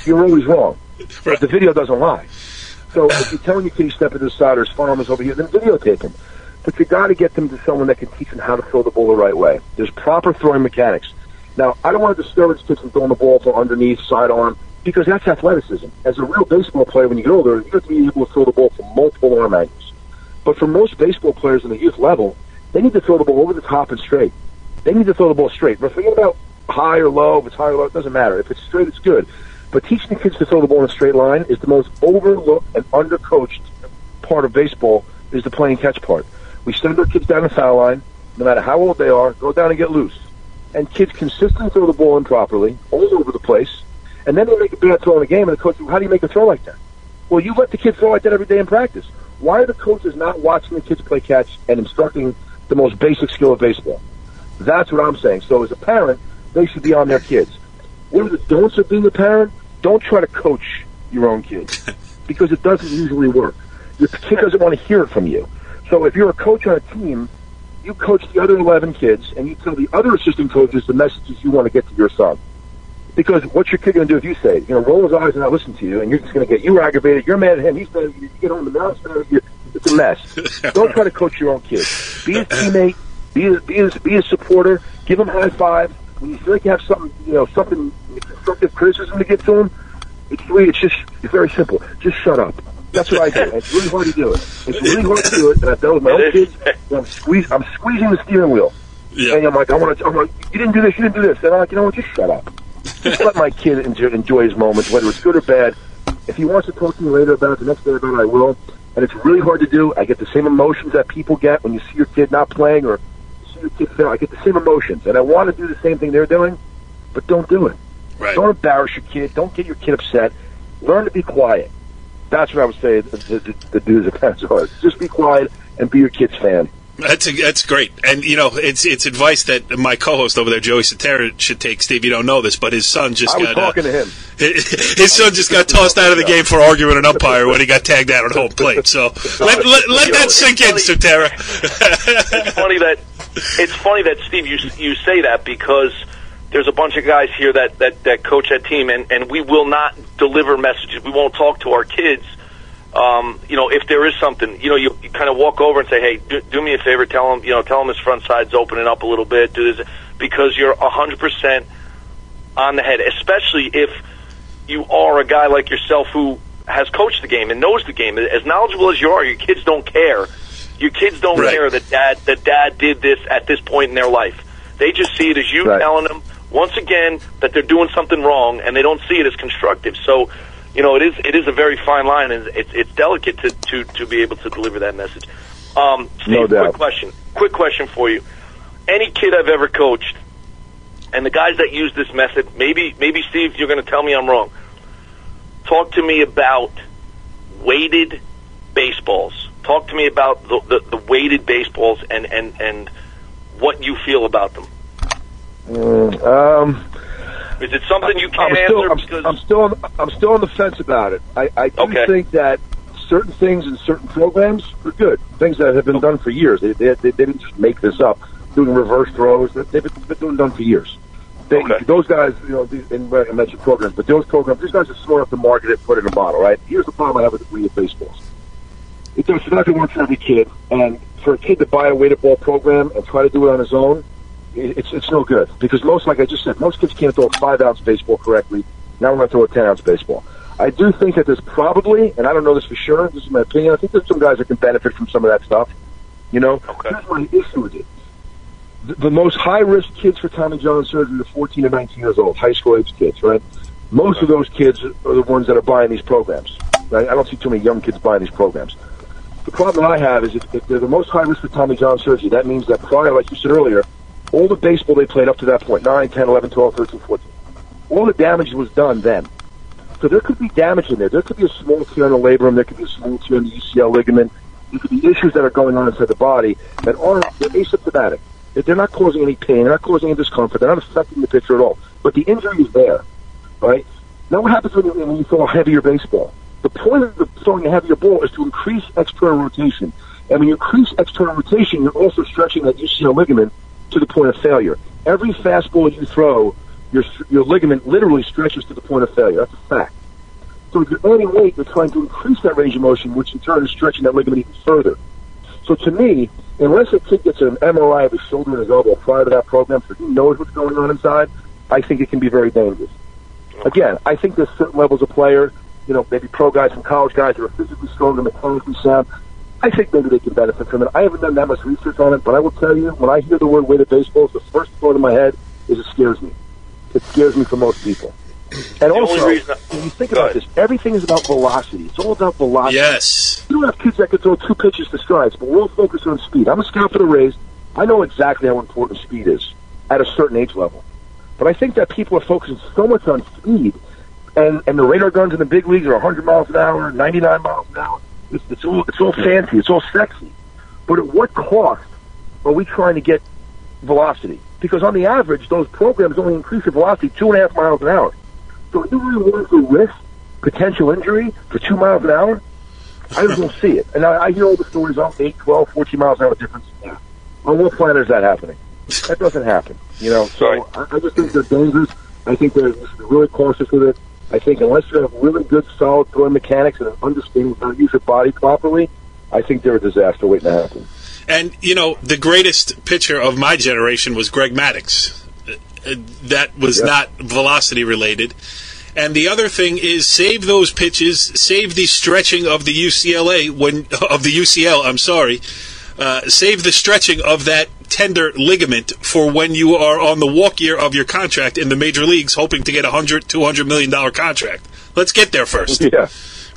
[SPEAKER 4] you're always wrong. But the video doesn't lie. So if you're telling your kid to step to the side or his farm is over here, then videotape him. But you got to get them to someone that can teach them how to throw the ball the right way. There's proper throwing mechanics. Now, I don't want to discourage kids from throwing the ball from underneath, sidearm, because that's athleticism. As a real baseball player, when you get older, you have to be able to throw the ball from multiple arm angles. But for most baseball players in the youth level, they need to throw the ball over the top and straight. They need to throw the ball straight. But forget about high or low. If it's high or low, it doesn't matter. If it's straight, it's good. But teaching the kids to throw the ball in a straight line is the most overlooked and undercoached part of baseball, is the playing catch part. We send our kids down the foul line. no matter how old they are, go down and get loose. And kids consistently throw the ball improperly, all over the place, and then they make a bad throw in a game, and the coach says, how do you make a throw like that? Well, you let the kids throw like that every day in practice. Why are the coaches not watching the kids play catch and instructing the most basic skill of baseball? That's what I'm saying. So as a parent, they should be on their kids. What are the don'ts of being a parent? Don't try to coach your own kids, because it doesn't usually work. Your kid doesn't want to hear it from you. So if you're a coach on a team, you coach the other 11 kids, and you tell the other assistant coaches the messages you want to get to your son. Because what's your kid going to do if you say, roll his eyes and not listen to you, and you're just going to get you aggravated, you're mad at him, he's mad at you, you get home, and now it's a mess. Don't try to coach your own kid. Be a teammate, be a supporter, give him a high five. When you feel like you have something, something constructive criticism to give to him, it's very simple. Just shut up. That's what I do. It's really hard to do it. It's really hard to do it, and I've done it with my own kids. I'm squeezing the steering wheel. Yeah. And I'm like, you didn't do this, you didn't do this. And I'm like, just shut up. Just let my kid enjoy his moments, whether it's good or bad. If he wants to talk to me later about it, the next day about it, I will. And it's really hard to do. I get the same emotions that people get when you see your kid not playing or see your kid fail. I get the same emotions. And I want to do the same thing they're doing, but don't do it.
[SPEAKER 1] Right.
[SPEAKER 4] Don't embarrass your kid. Don't get your kid upset. Learn to be quiet. That's what I would say the dudes at parents are. Just be quiet and be your kid's fan.
[SPEAKER 1] That's great. And, it's advice that my co-host over there, Joe Sutera, should take. Steve, you don't know this, but his son just got...
[SPEAKER 4] talking to him.
[SPEAKER 1] His son just got tossed out of the game for arguing an umpire when he got tagged out at home plate. So let that sink in, Sutera.
[SPEAKER 3] It's funny that, Steve, you say that, because there's a bunch of guys here that coach that team, and we will not deliver messages. We won't talk to our kids. If there is something, you kind of walk over and say, hey, do me a favor, tell him his front side's opening up a little bit, do this, because you're 100% on the head, especially if you are a guy like yourself who has coached the game and knows the game. As knowledgeable as you are, your kids don't care. Your kids don't care that dad did this at this point in their life. They just see it as you telling them, once again, that they're doing something wrong, and they don't see it as constructive. So, it is a very fine line, and it's delicate to be able to deliver that message. Steve,
[SPEAKER 4] no doubt.
[SPEAKER 3] Quick question for you. Any kid I've ever coached, and the guys that use this method, maybe Steve, you're going to tell me I'm wrong. Talk to me about weighted baseballs. Talk to me about the weighted baseballs and what you feel about them. Is it something you can't answer?
[SPEAKER 4] I'm still on the fence about it. I do think that certain things in certain programs are good. Things that have been done for years. They didn't just make this up. Doing reverse throws, they've been done for years. Those guys, I mentioned programs, but those programs, these guys are smart enough to market it, put it in a bottle, right? Here's the problem I have with weighted baseballs. It's not going to work for every kid, and for a kid to buy a weighted ball program and try to do it on his own, it's no good, because like I just said, most kids can't throw a 5-ounce baseball correctly. Now we're going to throw a 10-ounce baseball. I do think that there's probably, and I don't know this for sure, this is my opinion, I think there's some guys that can benefit from some of that stuff. Here's my issue with it. The most high-risk kids for Tommy John surgery are 14 to 19 years old, high school age kids, right? Most of those kids are the ones that are buying these programs, right? I don't see too many young kids buying these programs. The problem I have is if they're the most high-risk for Tommy John surgery, that means that prior, like you said earlier, all the baseball they played up to that point, 9, 10, 11, 12, 13, 14, all the damage was done then. So there could be damage in there. There could be a small tear in the labrum. There could be a small tear in the UCL ligament. There could be issues that are going on inside the body that they're asymptomatic. They're not causing any pain. They're not causing any discomfort. They're not affecting the pitcher at all. But the injury is there, right? Now what happens when you throw a heavier baseball? The point of throwing a heavier ball is to increase external rotation. And when you increase external rotation, you're also stretching that UCL ligament to the point of failure. Every fastball you throw, your ligament literally stretches to the point of failure. That's a fact. So if you're adding weight, you're trying to increase that range of motion, which in turn is stretching that ligament even further. So to me, unless a kid gets an MRI of his shoulder and his elbow prior to that program, so he knows what's going on inside, I think it can be very dangerous. Again, I think there's certain levels of player, maybe pro guys and college guys who are physically stronger, mechanically sound. I think maybe they can benefit from it. I haven't done that much research on it, but I will tell you, when I hear the word weighted baseballs, the first thought in my head is it scares me. It scares me for most people. And also, when you think about this, everything is about velocity. It's all about velocity.
[SPEAKER 1] Yes.
[SPEAKER 4] You don't have kids that can throw 2 pitches to strikes, but we're all focused on speed. I'm a scout for the Rays. I know exactly how important speed is at a certain age level. But I think that people are focusing so much on speed, and the radar guns in the big leagues are 100 miles an hour, 99 miles an hour. It's all fancy. It's all sexy. But at what cost are we trying to get velocity? Because on the average, those programs only increase the velocity 2.5 miles an hour. So if you really want to risk potential injury for 2 miles an hour, I just don't see it. And I hear all the stories on 8, 12, 14 miles an hour difference. Yeah. On what planet is that happening? That doesn't happen. So I just think they're dangerous. I think they're really cautious with it. I think unless you have really good, solid throwing mechanics and understanding how to use your body properly, I think they're a disaster waiting to happen.
[SPEAKER 1] And, the greatest pitcher of my generation was Greg Maddux. That was not velocity related. And the other thing is save those pitches, save the stretching of the UCL, save the stretching of that tender ligament for when you are on the walk year of your contract in the major leagues hoping to get a $100-200 million contract. Let's get there first.
[SPEAKER 4] Yeah.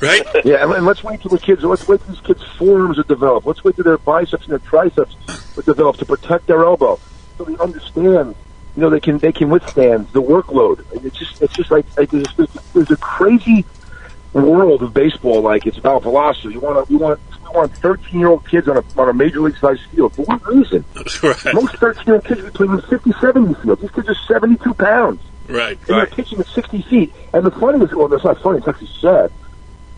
[SPEAKER 1] Right?
[SPEAKER 4] Yeah, and let's wait till let's wait till these kids' forearms are developed. Let's wait till their biceps and their triceps are developed to protect their elbow. So they understand, they can withstand the workload. It's just like there's a crazy world of baseball. Like it's about velocity. You want 13-year-old kids on a major league size field for what reason?
[SPEAKER 1] Right.
[SPEAKER 4] Most 13-year-old kids are playing in 50, 70 fields. These kids are 72 pounds.
[SPEAKER 1] Right.
[SPEAKER 4] And they're pitching at 60 feet. And the funny is, well, that's not funny. It's actually sad.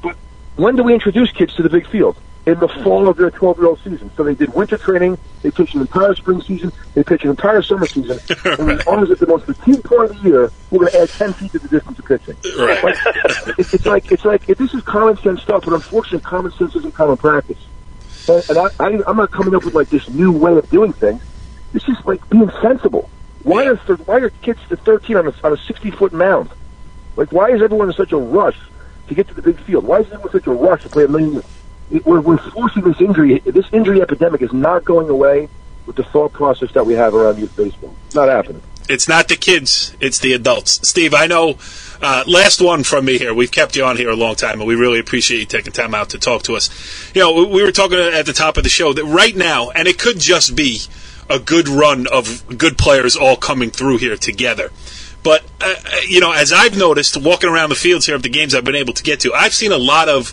[SPEAKER 4] But when do we introduce kids to the big field? In the fall of their 12-year-old season. So they did winter training, they pitched an entire spring season, they pitched an entire summer season, and as long as it's the most fatigued part of the year, we're going to add 10 feet to the distance of pitching.
[SPEAKER 1] Right.
[SPEAKER 4] It's like this is common sense stuff, but unfortunately common sense isn't common practice. And I'm not coming up with like this new way of doing things. It's just like being sensible. Why are kids to 13 on a 60-foot mound? Like, why is everyone in such a rush to get to the big field? Why is everyone in such a rush to play a million? We're forcing this injury. This injury epidemic is not going away with the thought process that we have around youth baseball. It's not happening.
[SPEAKER 1] It's not the kids, it's the adults. Steve, I know, last one from me here. We've kept you on here a long time, and we really appreciate you taking time out to talk to us. We were talking at the top of the show that right now, and it could just be a good run of good players all coming through here together. But, as I've noticed, walking around the fields here of the games I've been able to get to, I've seen a lot of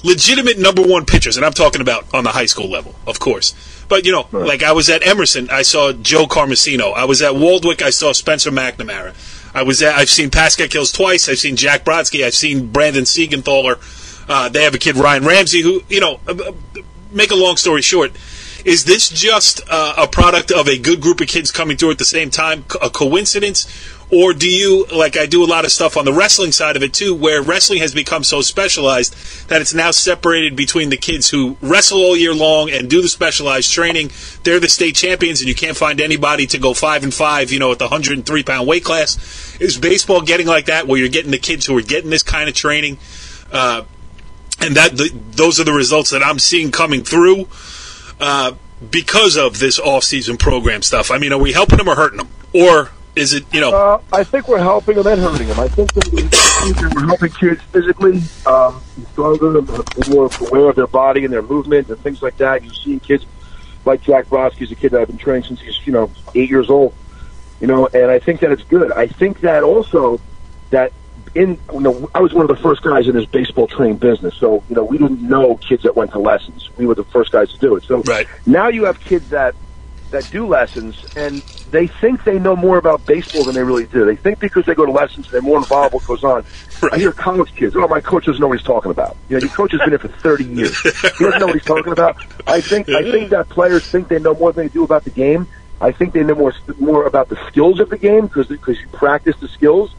[SPEAKER 1] legitimate number one pitchers, and I'm talking about on the high school level, of course. But, like I was at Emerson, I saw Joe Carmesino. I was at Waldwick, I saw Spencer McNamara. I've seen Pascal Kills twice. I've seen Jack Brodsky. I've seen Brandon Siegenthaler. They have a kid, Ryan Ramsey, who, make a long story short, is this just a product of a good group of kids coming through at the same time, a coincidence? Or do you, like I do a lot of stuff on the wrestling side of it too, where wrestling has become so specialized that it's now separated between the kids who wrestle all year long and do the specialized training. They're the state champions, and you can't find anybody to go 5-5, at the 103-pound weight class. Is baseball getting like that, where you're getting the kids who are getting this kind of training? And those are the results that I'm seeing coming through because of this off-season program stuff. I mean, are we helping them or hurting them? Or is it,
[SPEAKER 4] I think we're helping them and hurting them. I think that we're helping kids physically, stronger, and more aware of their body and their movement and things like that. You see kids like Jack Brodsky is a kid that I've been training since he's, 8 years old. And I think that it's good. I think that also that I was one of the first guys in this baseball training business. So, we didn't know kids that went to lessons. We were the first guys to do it. So Now you have kids that do lessons, and they think they know more about baseball than they really do. They think because they go to lessons, they're more involved with what goes on. Right. I hear college kids, my coach doesn't know what he's talking about. Your coach has been here for 30 years. He doesn't know what he's talking about. I think that players think they know more than they do about the game. I think they know more about the skills of the game because you practice the skills.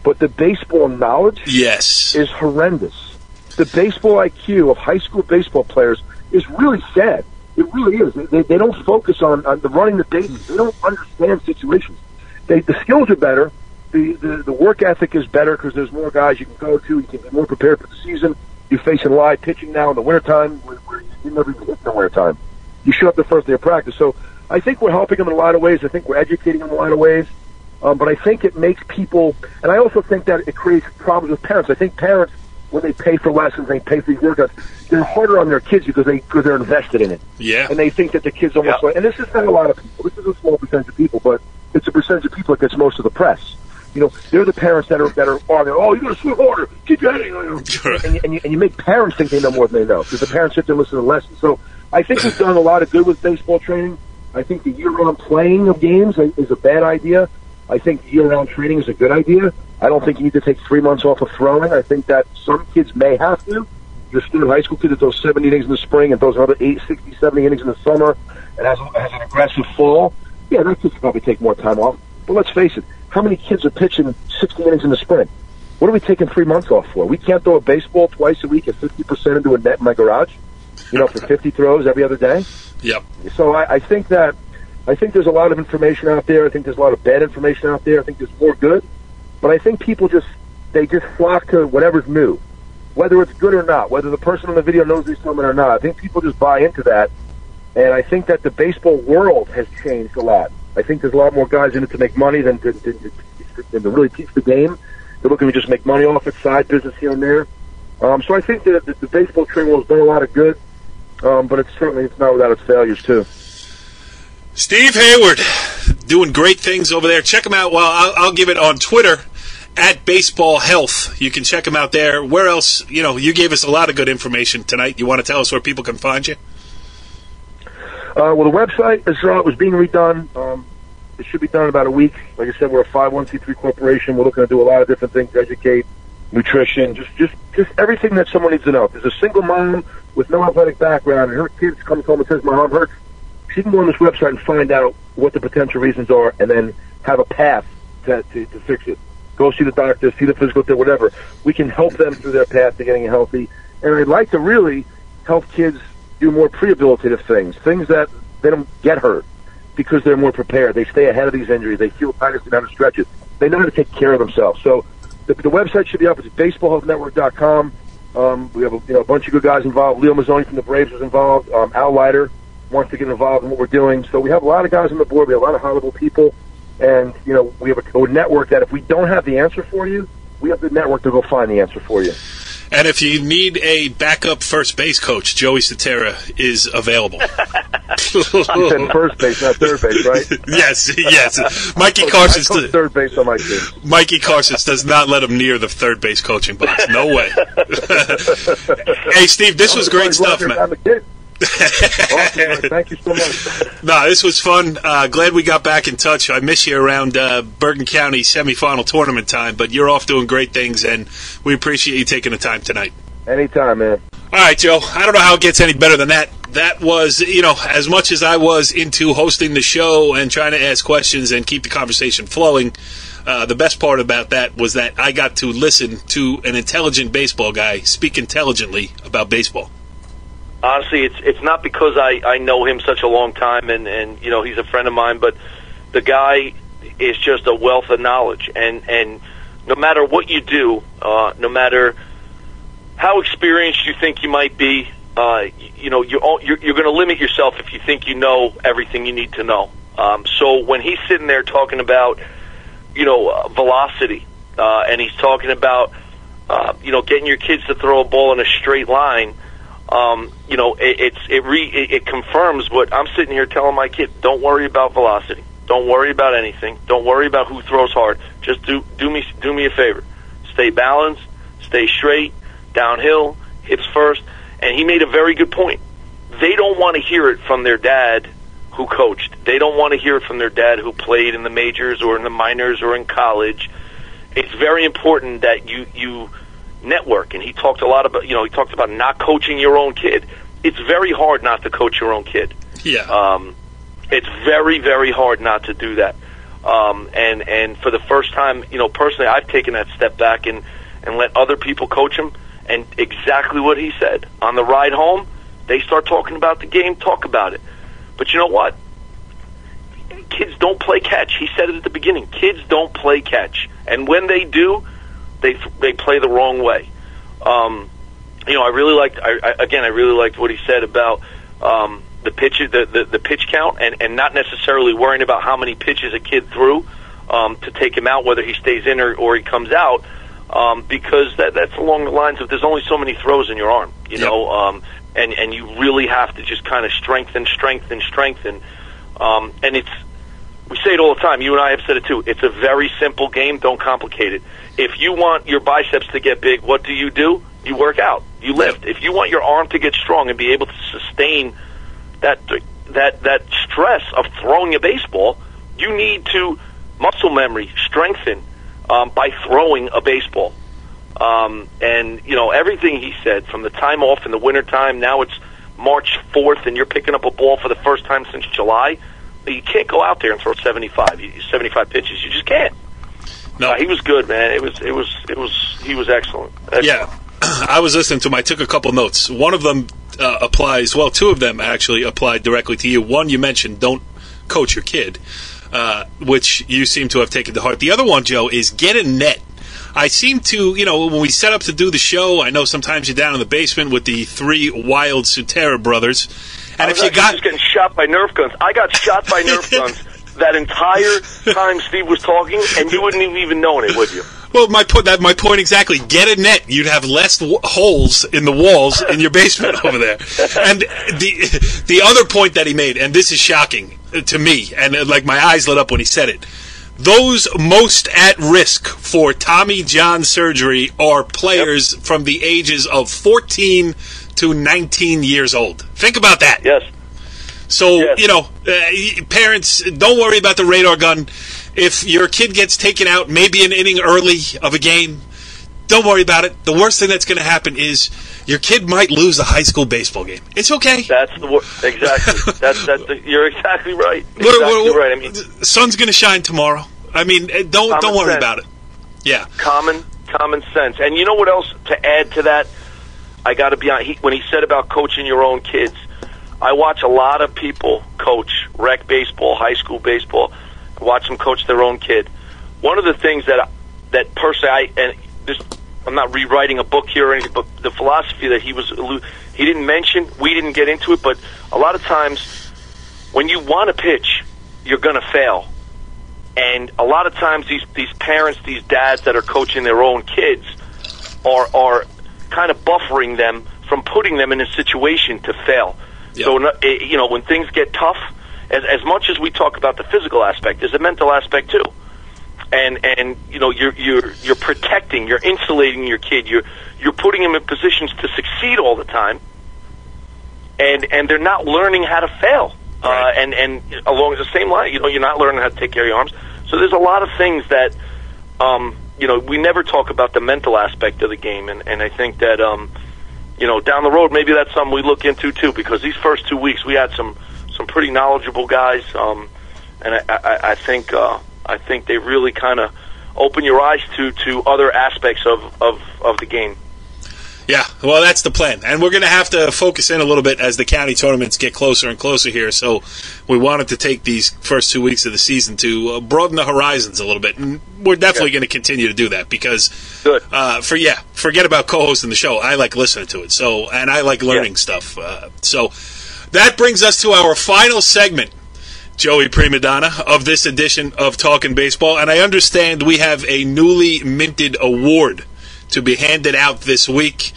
[SPEAKER 4] But the baseball knowledge is horrendous. The baseball IQ of high school baseball players is really sad. It really is. They don't focus on the running the bases. They don't understand situations. The skills are better. The work ethic is better because there's more guys you can go to. You can be more prepared for the season. You're facing live pitching now in the wintertime where you never even hit in the wintertime. You show up the first day of practice. So I think we're helping them in a lot of ways. I think we're educating them in a lot of ways. But I think it makes people, and I also think that it creates problems with parents. I think parents when they pay for lessons, they pay for these workouts, they're harder on their kids because they're invested in it.
[SPEAKER 1] Yeah.
[SPEAKER 4] And they think that the kids almost like, and this is not a lot of people. This is a small percentage of people, but it's a percentage of people that gets most of the press. You know, they're the parents that are on there. Oh, you got to swim harder. Keep your head. And you make parents think they know more than they know because the parents sit there and listen to the lessons. So I think we've done a lot of good with baseball training. I think the year-round playing of games is a bad idea. I think year-round training is a good idea. I don't think you need to take 3 months off of throwing. I think that some kids may have to. You're still a high school kid that throws 70 innings in the spring and throws another 60, 70 innings in the summer and has an aggressive fall. Yeah, that kid could probably take more time off. But let's face it, how many kids are pitching 60 innings in the spring? What are we taking 3 months off for? We can't throw a baseball twice a week at 50% into a net in my garage, for 50 throws every other day?
[SPEAKER 1] Yep.
[SPEAKER 4] So I think there's a lot of information out there. I think there's a lot of bad information out there. I think there's more good. But I think people just flock to whatever's new, whether it's good or not, whether the person on the video knows they're something or not. I think people just buy into that. And I think that the baseball world has changed a lot. I think there's a lot more guys in it to make money than to really teach the game. They're looking to just make money off it, side business here and there. So I think that the baseball training world has done a lot of good, but it's not without its failures, too.
[SPEAKER 1] Steve Hayward, doing great things over there. Check him out. Well, I'll give it on Twitter, @BaseballHealth. You can check him out there. Where else? You gave us a lot of good information tonight. You want to tell us where people can find you?
[SPEAKER 4] Well, the website was being redone. It should be done in about a week. Like I said, we're a 501c3 corporation. We're looking to do a lot of different things, educate, nutrition, just everything that someone needs to know. If there's a single mom with no athletic background and her kid comes home and says, my arm hurts, she can go on this website and find out what the potential reasons are and then have a path to fix it. Go see the doctor, see the physical therapist, whatever. We can help them through their path to getting healthy. And I'd like to really help kids do more prehabilitative things that they don't get hurt because they're more prepared. They stay ahead of these injuries. They feel tightness, they know how to stretch it. They know how to take care of themselves. So the website should be up. It's baseballhealthnetwork.com. We have a bunch of good guys involved. Leo Mazzoni from the Braves is involved. Al Leiter wants to get involved in what we're doing. So we have a lot of guys on the board. We have a lot of high-level people. And, we have a network that if we don't have the answer for you, we have the network to go find the answer for you.
[SPEAKER 1] And if you need a backup first base coach, Joey Sutera is available.
[SPEAKER 4] You said first base, not third base, right?
[SPEAKER 1] Yes. Mikey Carsons.
[SPEAKER 4] I coach third base on my team.
[SPEAKER 1] Mikey Carsons does not let him near the third base coaching box. No way. Hey, Steve, this was great stuff, man.
[SPEAKER 4] I'm a kid. Awesome, thank you so much.
[SPEAKER 1] No, this was fun. Glad we got back in touch. I miss you around Bergen County semifinal tournament time, but you're off doing great things, and we appreciate you taking the time tonight.
[SPEAKER 4] Anytime, man.
[SPEAKER 1] All right, Joe. I don't know how it gets any better than that. That was, as much as I was into hosting the show and trying to ask questions and keep the conversation flowing, the best part about that was that I got to listen to an intelligent baseball guy speak intelligently about baseball.
[SPEAKER 3] Honestly, it's not because I know him such a long time and he's a friend of mine, but the guy is just a wealth of knowledge. And no matter what you do, no matter how experienced you think you might be, you're going to limit yourself if you think you know everything you need to know. So when he's sitting there talking about, velocity, and he's talking about, getting your kids to throw a ball in a straight line, it confirms what I'm sitting here telling my kid. Don't worry about velocity. Don't worry about anything. Don't worry about who throws hard. Just do me a favor. Stay balanced, stay straight, downhill, hips first. And he made a very good point. They don't want to hear it from their dad who coached. They don't want to hear it from their dad who played in the majors or in the minors or in college. It's very important that you network, and he talked a lot about, he talked about not coaching your own kid. It's very hard not to coach your own kid.
[SPEAKER 1] Yeah.
[SPEAKER 3] It's very, very hard not to do that. And for the first time, personally, I've taken that step back and let other people coach him. And exactly what he said. On the ride home, they start talking about the game, talk about it. But you know what? Kids don't play catch. He said it at the beginning. Kids don't play catch. And when they do, they play the wrong way. I really liked what he said about the pitch, the pitch count, and not necessarily worrying about how many pitches a kid threw to take him out, whether he stays in or he comes out. because that's along the lines of there's only so many throws in your arm, you know, and you really have to just kind of strengthen. And we say it all the time. You and I have said it too. It's a very simple game. Don't complicate it. If you want your biceps to get big, what do? You work out. You lift. If you want your arm to get strong and be able to sustain that stress of throwing a baseball, you need to muscle memory strengthen by throwing a baseball. And you know, everything he said, from the time off in the wintertime, now it's March 4th and you're picking up a ball for the first time since July. You can't go out there and throw 75 pitches. You just can't. No, he was good, man. He was excellent.
[SPEAKER 1] Yeah, I was listening to him. I took a couple notes. One of them applies. Well, two of them actually applied directly to you. One, you mentioned don't coach your kid, which you seem to have taken to heart. The other one, Joe, is get a net. I seem to, you know, when we set up to do the show, I know sometimes you're down in the basement with the three wild Sutera brothers. And if you
[SPEAKER 3] just getting shot by Nerf guns. I got shot by Nerf guns that entire time Steve was talking, and you wouldn't even known it, would you?
[SPEAKER 1] Well, my point exactly. Get a net. You'd have less holes in the walls in your basement over there. And the other point that he made, and this is shocking to me, and like my eyes lit up when he said it, those most at risk for Tommy John surgery are players from the ages of 14 to 19 years old. Think about that.
[SPEAKER 3] Yes.
[SPEAKER 1] So, you know, parents, don't worry about the radar gun. If your kid gets taken out maybe an inning early of a game, don't worry about it. The worst thing that's going to happen is your kid might lose a high school baseball game. It's okay.
[SPEAKER 3] That's the exactly. You're exactly right. Right. I mean,
[SPEAKER 1] sun's going to shine tomorrow. I mean, don't worry about it. Yeah.
[SPEAKER 3] Common sense. And you know what else to add to that? I got to be honest. When he said about coaching your own kids, I watch a lot of people coach rec baseball, high school baseball. I watch them coach their own kid. One of the things that personally, I'm not rewriting a book here or anything, but the philosophy that he didn't mention, we didn't get into it, but a lot of times when you want to pitch, you're going to fail. And a lot of times these parents, these dads that are coaching their own kids are kind of buffering them from putting them in a situation to fail. Yep. So, you know, when things get tough, as much as we talk about the physical aspect, there's a mental aspect too. And you know, you're protecting, you're insulating your kid, you're putting him in positions to succeed all the time, and they're not learning how to fail. Right. And along the same line, you know, you're not learning how to take care of your arms. So there's a lot of things that, you know, we never talk about the mental aspect of the game, and I think that, you know, down the road, maybe that's something we look into too, because these first 2 weeks we had some pretty knowledgeable guys, and I think they really kind of open your eyes to other aspects of the game.
[SPEAKER 1] Yeah, well, that's the plan. And we're going to have to focus in a little bit as the county tournaments get closer and closer here. So we wanted to take these first 2 weeks of the season to broaden the horizons a little bit. And we're definitely going to continue to do that because, forget about co-hosting the show. I like listening to it. So, and I like learning stuff. So that brings us to our final segment, Joey Primadonna, of this edition of Talkin Baseball. And I understand we have a newly minted award to be handed out this week.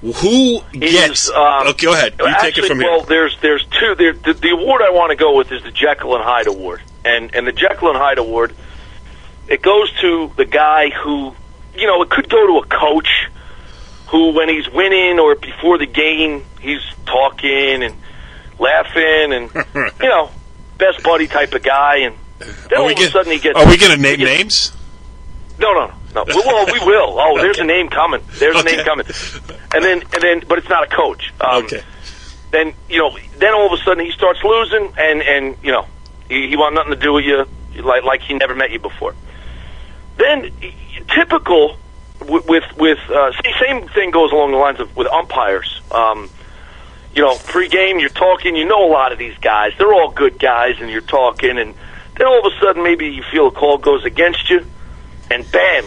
[SPEAKER 1] Who gets? Okay, go ahead. You take it from here.
[SPEAKER 3] Well, there's two. The award I want to go with is the Jekyll and Hyde Award, and the Jekyll and Hyde Award, it goes to the guy who, you know, it could go to a coach who, when he's winning or before the game, he's talking and laughing and you know, best buddy type of guy, and then all of a sudden he gets.
[SPEAKER 1] Are we going to name names?
[SPEAKER 3] No. Well, we will. Oh, there's a name coming. There's a name coming. And then, but it's not a coach.
[SPEAKER 1] Okay.
[SPEAKER 3] Then, you know, then all of a sudden he starts losing, and you know, he wants nothing to do with you, like he never met you before. Then, typical with same thing goes along the lines of with umpires. You know, pre-game you're talking. You know, a lot of these guys, they're all good guys, and you're talking, and then all of a sudden maybe you feel a call goes against you, and bam,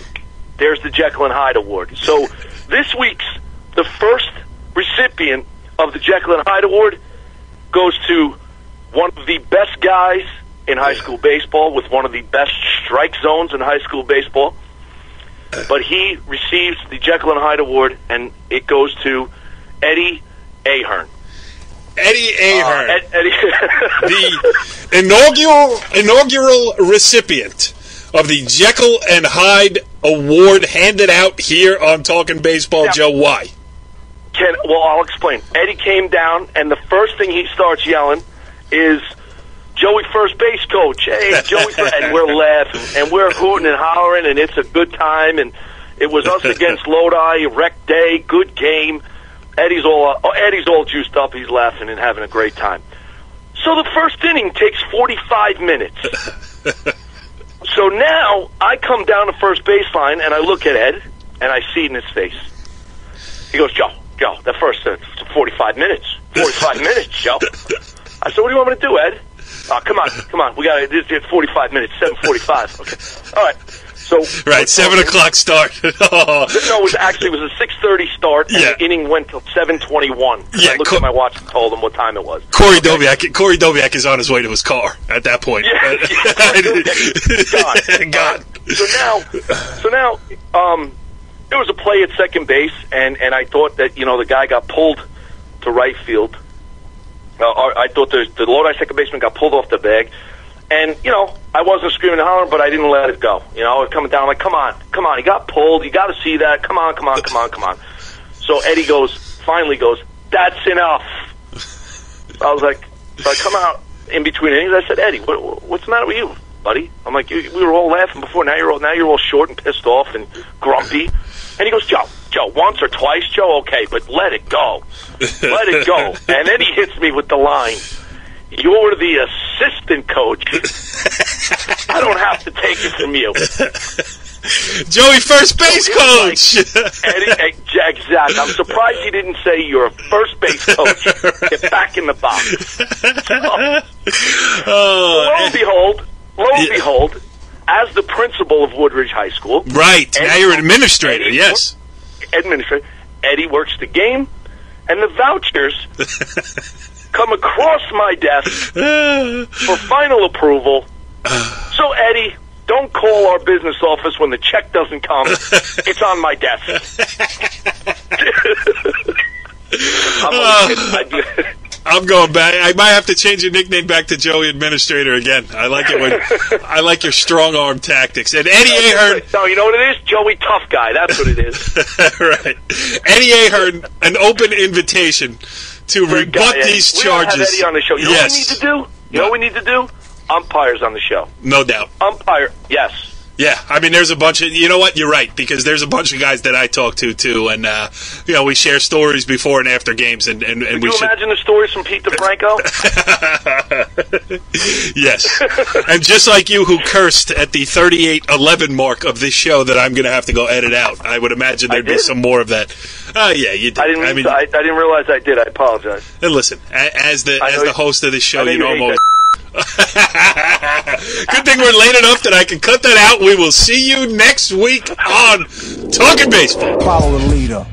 [SPEAKER 3] there's the Jekyll and Hyde Award. So this week's, the first recipient of the Jekyll and Hyde Award goes to one of the best guys in high school baseball with one of the best strike zones in high school baseball. but he receives the Jekyll and Hyde Award, and it goes to Eddie Ahern.
[SPEAKER 1] Eddie Ahern,
[SPEAKER 3] Eddie.
[SPEAKER 1] the inaugural recipient of the Jekyll and Hyde Award, handed out here on Talkin Baseball.
[SPEAKER 3] Yeah.
[SPEAKER 1] Joe, why?
[SPEAKER 3] Well, I'll explain. Eddie came down, and the first thing he starts yelling is, "Joey, first base coach! Hey, Joey!" And we're laughing, and we're hooting and hollering, and it's a good time. And it was us against Lodi, rec day, good game. Eddie's all juiced up. He's laughing and having a great time. So the first inning takes 45 minutes. So now I come down the first baseline, and I look at Ed, and I see it in his face. He goes, Joe, that first 45 minutes. 45 minutes, Joe. I said, what do you want me to do, Ed? Oh, come on. We got it. 45 minutes, 7:45. Okay. All right. So
[SPEAKER 1] right, 7 o'clock start.
[SPEAKER 3] No, it was a 6:30 start, and the inning went till 7:21.
[SPEAKER 1] Yeah,
[SPEAKER 3] I looked at my watch and told him what time it was.
[SPEAKER 1] Corey Doviak is on his way to his car at that point.
[SPEAKER 3] Gone. So now, there was a play at second base, and I thought that the guy got pulled to right field. I thought the Lodi second baseman got pulled off the bag. And, I wasn't screaming and hollering, but I didn't let it go. I was coming down like, come on. He got pulled. You got to see that. Come on. So Eddie finally goes, that's enough. I was like, so I come out in between innings. I said, Eddie, what's the matter with you, buddy? I'm like, we were all laughing before. Now you're all short and pissed off and grumpy. And he goes, Joe, once or twice, Joe, okay, but let it go. Let it go. And then he hits me with the line, you're the assistant coach. I don't have to take it from you.
[SPEAKER 1] Joey, first base coach.
[SPEAKER 3] Eddie, exactly. I'm surprised he didn't say you're a first base coach. Get back in the box. Lo and behold, as the principal of Woodridge High School.
[SPEAKER 1] Right. Now you're an administrator, yes.
[SPEAKER 3] Eddie works the game, and the vouchers come across my desk for final approval. So, Eddie, don't call our business office when the check doesn't come. It's on my desk.
[SPEAKER 1] I'm going back. I might have to change your nickname back to Joey Administrator again. I like it I like your strong arm tactics. And Eddie Ahern.
[SPEAKER 3] No, you know what it is? Joey Tough Guy. That's what it is.
[SPEAKER 1] Right. Eddie Ahern, an open invitation to rebut these charges.
[SPEAKER 3] We don't have Eddie on the show. You know what we need to do? You know what we need to do? Umpires on the show.
[SPEAKER 1] No doubt.
[SPEAKER 3] Umpire, yes.
[SPEAKER 1] Yeah, I mean, there's a bunch of, you know what, you're right, because there's a bunch of guys that I talk to, too, and, we share stories before and after games, and
[SPEAKER 3] Could you imagine the stories from Pete DeFranco?
[SPEAKER 1] Yes. And just like you, who cursed at the 38:11 mark of this show that I'm going to have to go edit out, I would imagine there'd be some more of that. Yeah, you did.
[SPEAKER 3] I didn't realize I did. I apologize.
[SPEAKER 1] And listen, as the host of this show, you know I'm always... Good thing we're late enough that I can cut that out. We will see you next week on Talkin Baseball.
[SPEAKER 5] Follow the leader.